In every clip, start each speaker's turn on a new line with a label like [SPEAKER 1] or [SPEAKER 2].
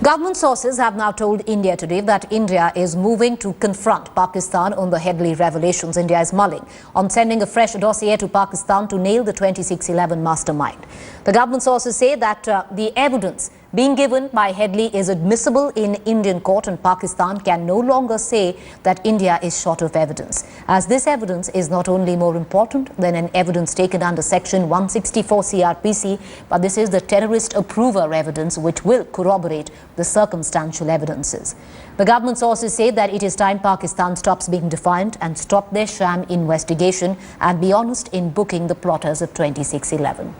[SPEAKER 1] Government sources have now told India today that India is moving to confront Pakistan on the Headley revelations. India is mulling on sending a fresh dossier to Pakistan to nail the 2611 mastermind. The government sources say that the evidence being given by Headley is admissible in Indian court, and Pakistan can no longer say that India is short of evidence, as this evidence is not only more important than an evidence taken under Section 164 CRPC, but this is the terrorist approver evidence which will corroborate the circumstantial evidences. The government sources say that it is time Pakistan stops being defiant and stop their sham investigation and be honest in booking the plotters of 2611.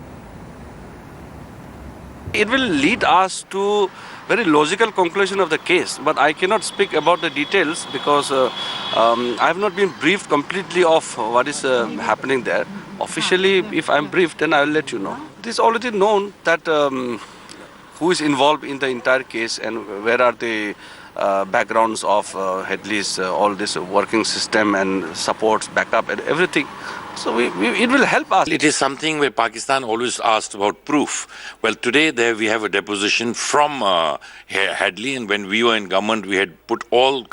[SPEAKER 2] It will lead us to very logical conclusion of the case, but I cannot speak about the details because I have not been briefed completely of what is happening there. Officially, if I am briefed, then I will let you know. It is already known that who is involved in the entire case and where are the backgrounds of Headley's all this working system and supports, backup and everything. So it will help us.
[SPEAKER 3] It is something where Pakistan always asked about proof. Well, today there we have a deposition from Headley, and when we were in government, we had put all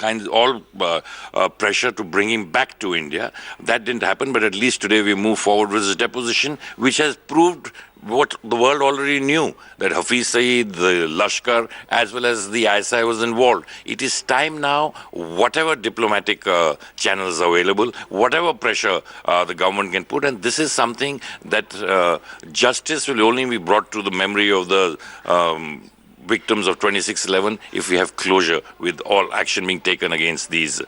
[SPEAKER 3] pressure to bring him back to India. That didn't happen, but at least today we move forward with this deposition, which has proved what the world already knew, that Hafiz Saeed, the Lashkar, as well as the ISI was involved. It is time now, whatever diplomatic channels available, whatever pressure the government can put, and this is something that justice will only be brought to the memory of the victims of 2611 if we have closure with all action being taken against these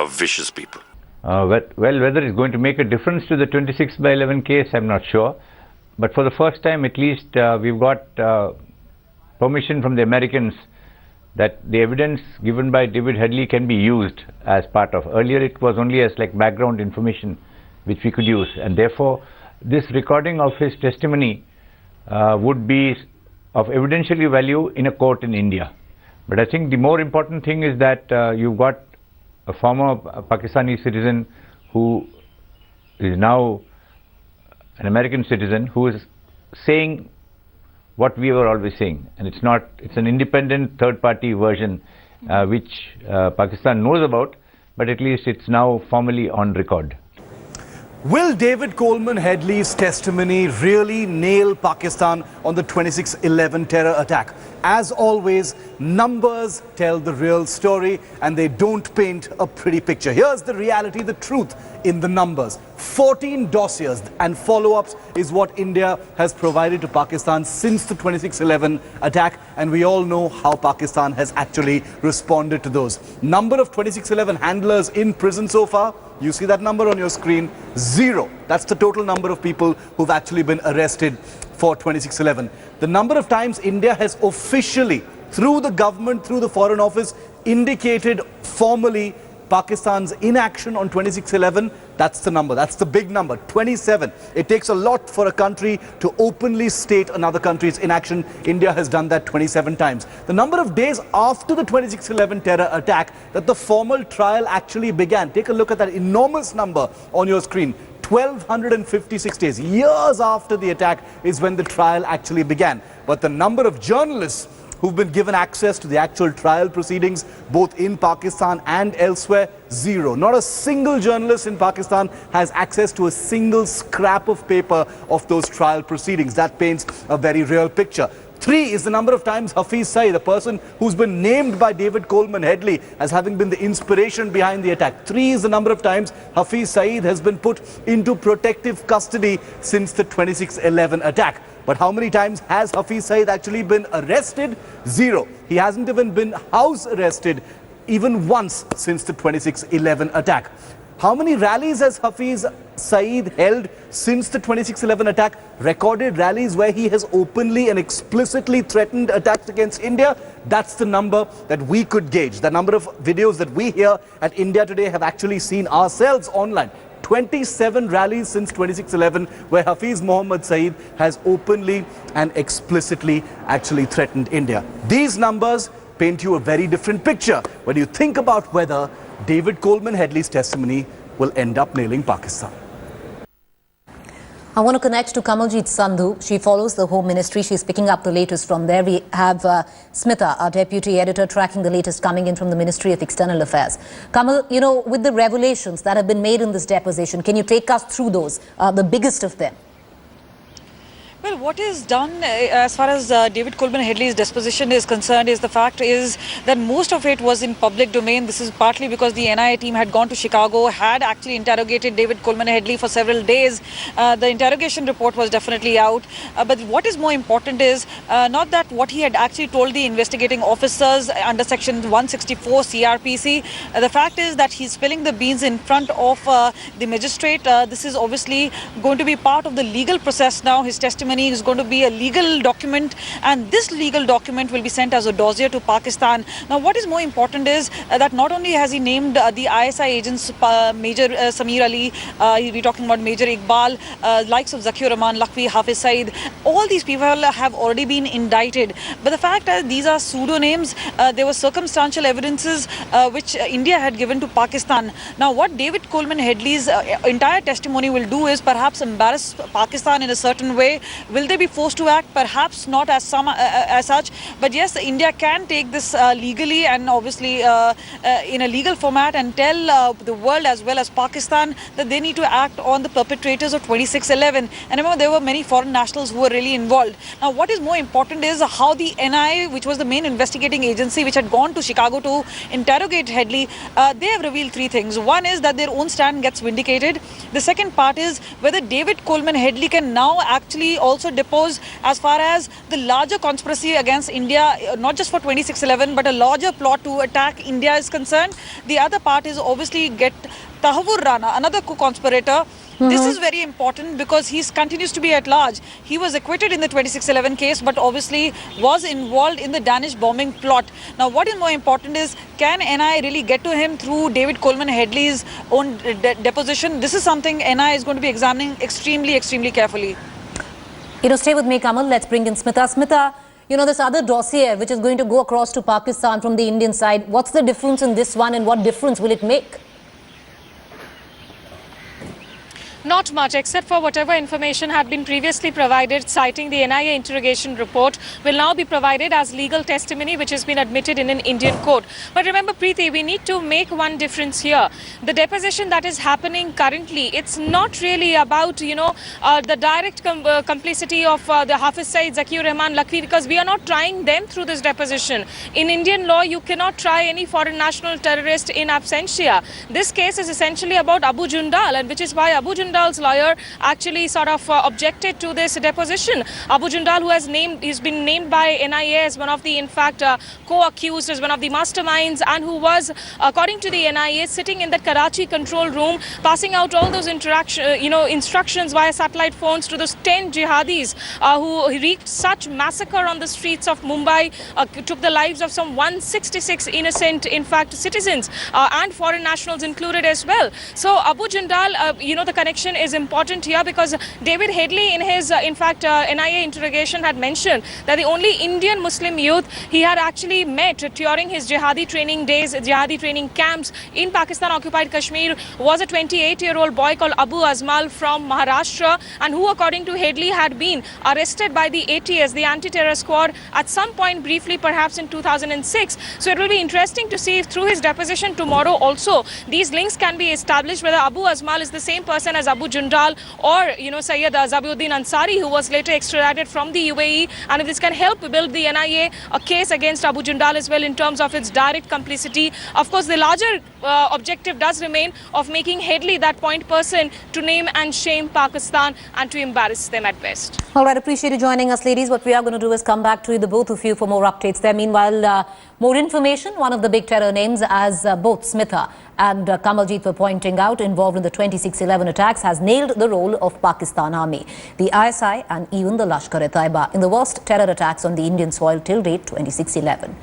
[SPEAKER 3] vicious people.
[SPEAKER 4] Well, whether it's going to make a difference to the 26/11 case, I'm not sure. But for the first time, at least, we've got permission from the Americans that the evidence given by David Headley can be used as part of. Earlier, it was only as like background information which we could use. And therefore, this recording of his testimony would be of evidentiary value in a court in India. But I think the more important thing is that you've got a former Pakistani citizen who is now an American citizen who is saying what we were always saying, and it's an independent third-party version which Pakistan knows about, but at least it's now formally on record.
[SPEAKER 5] Will David Coleman Headley's testimony really nail Pakistan on the 2611 terror attack? As always, numbers tell the real story and they don't paint a pretty picture. Here's the reality, the truth in the numbers. 14 dossiers and follow-ups is what India has provided to Pakistan since the 2611 attack, and we all know how Pakistan has actually responded to those. Number of 2611 handlers in prison so far, you see that number on your screen, 0. That's the total number of people who've actually been arrested for 2611. The number of times India has officially, through the government, through the Foreign Office, indicated formally Pakistan's inaction on 2611, that's the number, that's the big number, 27. It takes a lot for a country to openly state another country's inaction. India has done that 27 times. The number of days after the 2611 terror attack that the formal trial actually began, take a look at that enormous number on your screen. 1,256 days, years after the attack is when the trial actually began. But the number of journalists who've been given access to the actual trial proceedings, both in Pakistan and elsewhere, 0. Not a single journalist in Pakistan has access to a single scrap of paper of those trial proceedings. That paints a very real picture. 3 is the number of times Hafiz Saeed, the person who's been named by David Coleman Headley as having been the inspiration behind the attack. 3 is the number of times Hafiz Saeed has been put into protective custody since the 2611 attack. But how many times has Hafiz Saeed actually been arrested? 0. He hasn't even been house arrested even once since the 2611 attack. How many rallies has Hafiz Saeed held since the 2611 attack? Recorded rallies where he has openly and explicitly threatened attacks against India? That's the number that we could gauge. The number of videos that we here at India Today have actually seen ourselves online. 27 rallies since 2611 where Hafiz Mohammed Saeed has openly and explicitly actually threatened India. These numbers paint you a very different picture when you think about whether David Coleman Headley's testimony will end up nailing Pakistan.
[SPEAKER 1] I want to connect to Kamaljeet Sandhu. She follows the Home Ministry. She's picking up the latest from there. We have Smita, our deputy editor, tracking the latest coming in from the Ministry of External Affairs. Kamal, you know, with the revelations that have been made in this deposition, can you take us through those, the biggest of them?
[SPEAKER 6] Well, what is done as far as David Coleman Headley's disposition is concerned is the fact is that most of it was in public domain. This is partly because the NIA team had gone to Chicago, had actually interrogated David Coleman Headley for several days. The interrogation report was definitely out. But what is more important is not that what he had actually told the investigating officers under section 164 CRPC. The fact is that he's spilling the beans in front of the magistrate. This is obviously going to be part of the legal process now. His testimony is going to be a legal document, and this legal document will be sent as a dossier to Pakistan. Now, what is more important is that not only has he named the ISI agents, Major Samir Ali, we're talking about Major Iqbal, likes of Zakir Rahman, Lakhvi, Hafiz Saeed, all these people have already been indicted. But the fact is these are pseudonames. There were circumstantial evidences which India had given to Pakistan. Now, what David Coleman Headley's entire testimony will do is perhaps embarrass Pakistan in a certain way. Will they be forced to act? Perhaps not as such. But yes, India can take this legally and obviously in a legal format and tell the world as well as Pakistan that they need to act on the perpetrators of 26/11. And remember, there were many foreign nationals who were really involved. Now, what is more important is how the NIA, which was the main investigating agency which had gone to Chicago to interrogate Headley, they have revealed three things. One is that their own stand gets vindicated. The second part is whether David Coleman Headley can now actually also depose as far as the larger conspiracy against India, not just for 26/11, but a larger plot to attack India is concerned. The other part is obviously get Tahawur Rana, another co-conspirator. This is very important because he continues to be at large. He was acquitted in the 26/11 case, but obviously was involved in the Danish bombing plot. Now, what is more important is, can NIA really get to him through David Coleman Headley's own deposition? This is something NIA is going to be examining extremely carefully.
[SPEAKER 1] You know, stay with me, Kamal. Let's bring in Smita. Smita, you know, this other dossier which is going to go across to Pakistan from the Indian side, what's the difference in this one and what difference will it make?
[SPEAKER 7] Not much, except for whatever information had been previously provided citing the NIA interrogation report will now be provided as legal testimony which has been admitted in an Indian court. But remember, Preeti, we need to make one difference here. The deposition that is happening currently, it's not really about, you know, the direct complicity of the Hafiz Saeed, Zakir Rahman, Lakhvi, because we are not trying them through this deposition. In Indian law, you cannot try any foreign national terrorist in absentia. This case is essentially about Abu Jundal, and which is why Abu Jundal's lawyer actually sort of objected to this deposition. Abu Jundal, who he's been named by NIA as one of the, in fact, co-accused, as one of the masterminds, and who was, according to the NIA, sitting in the Karachi control room, passing out all those instructions via satellite phones to those 10 jihadis who wreaked such massacre on the streets of Mumbai, took the lives of some 166 innocent, in fact, citizens and foreign nationals included as well. So Abu Jundal, the connection is important here because David Headley in his, NIA interrogation had mentioned that the only Indian Muslim youth he had actually met during his jihadi training days, jihadi training camps in Pakistan-occupied Kashmir was a 28-year-old boy called Abu Azmal from Maharashtra, and who, according to Headley, had been arrested by the ATS, the anti-terror squad, at some point briefly, perhaps in 2006. So it will be interesting to see if through his deposition tomorrow also these links can be established, whether Abu Azmal is the same person as Abu Jundal or, Sayyid Zabiuddin Ansari, who was later extradited from the UAE, and if this can help build the NIA a case against Abu Jundal as well in terms of its direct complicity. Of course, the larger objective does remain of making Headley that point person to name and shame Pakistan and to embarrass them at best.
[SPEAKER 1] All right, appreciate you joining us, ladies. What we are going to do is come back to the both of you for more updates there. Meanwhile, more information, one of the big terror names, as both Smita and Kamaljeet were pointing out, involved in the 26/11 attacks, has nailed the role of Pakistan Army, the ISI and even the Lashkar-e-Taiba in the worst terror attacks on the Indian soil till date 26/11.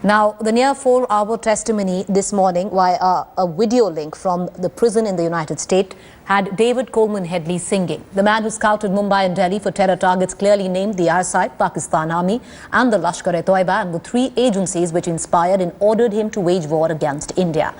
[SPEAKER 1] Now, the near 4-hour testimony this morning via a video link from the prison in the United States had David Coleman Headley singing. The man who scouted Mumbai and Delhi for terror targets clearly named the ISI, Pakistan Army and the Lashkar-e-Taiba, and the three agencies which inspired and ordered him to wage war against India.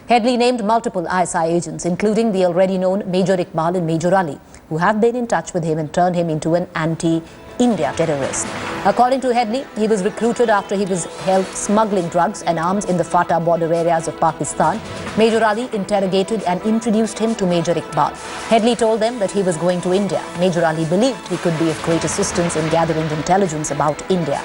[SPEAKER 1] Headley named multiple ISI agents, including the already known Major Iqbal and Major Ali, who have been in touch with him and turned him into an anti-India terrorist. According to Headley, he was recruited after he was held smuggling drugs and arms in the Fatah border areas of Pakistan. Major Ali interrogated and introduced him to Major Iqbal. Headley told them that he was going to India. Major Ali believed he could be of great assistance in gathering intelligence about India.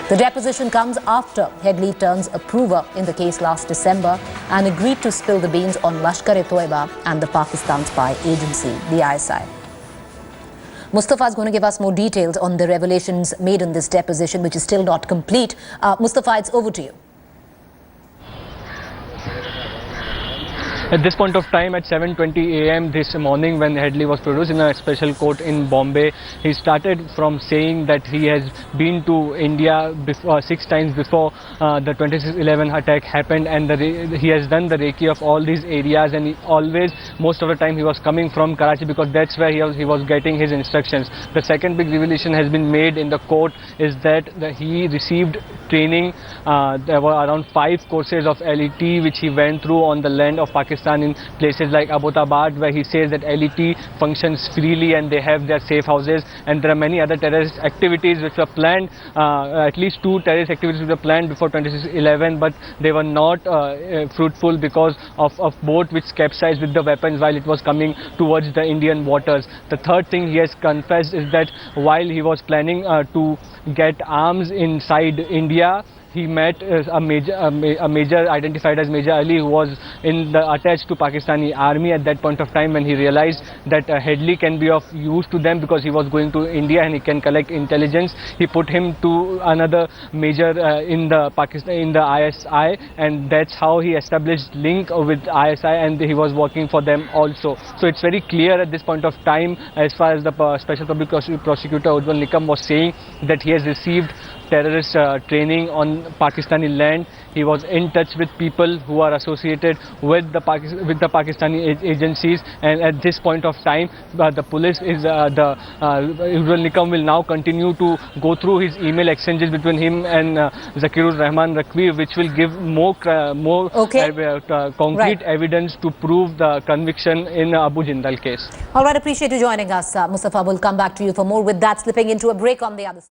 [SPEAKER 1] The deposition comes after Headley turns approver in the case last December and agreed to spill the beans on Lashkar-e-Toiba and the Pakistan spy agency, the ISI. Mustafa is going to give us more details on the revelations made in this deposition, which is still not complete. Mustafa, it's over to you.
[SPEAKER 8] At this point of time, at 7:20 a.m. this morning, when Headley was produced in a special court in Bombay, he started from saying that he has been to India before, 6 times before the 26/11 attack happened, and he has done the recce of all these areas, and most of the time he was coming from Karachi because that's where he was getting his instructions. The second big revelation has been made in the court is that he received training. There were around 5 courses of LET which he went through on the land of Pakistan in places like Abbottabad, where he says that LET functions freely and they have their safe houses, and there are many other terrorist activities which were planned. At least 2 terrorist activities were planned before 26/11, but they were not fruitful because of boat which capsized with the weapons while it was coming towards the Indian waters. The third thing he has confessed is that while he was planning to get arms inside India, he met a major identified as Major Ali, who was attached to Pakistani army at that point of time. When he realized that Headley can be of use to them because he was going to India and he can collect intelligence, he put him to another major in the ISI, and that's how he established link with ISI, and he was working for them also. So it's very clear at this point of time, as far as the Special Public Prosecutor Ujjwal Nikam was saying, that he has received terrorist training on Pakistani land. He was in touch with people who are associated with the Pakistani agencies, and at this point of time, the police is Ujjwal Nikam will now continue to go through his email exchanges between him and Zakirur Rahman Rakvi, which will give more concrete evidence to prove the conviction in Abu Jindal case.
[SPEAKER 1] All right, appreciate you joining us, Mustafa. We'll come back to you for more. With that, slipping into a break on the other side.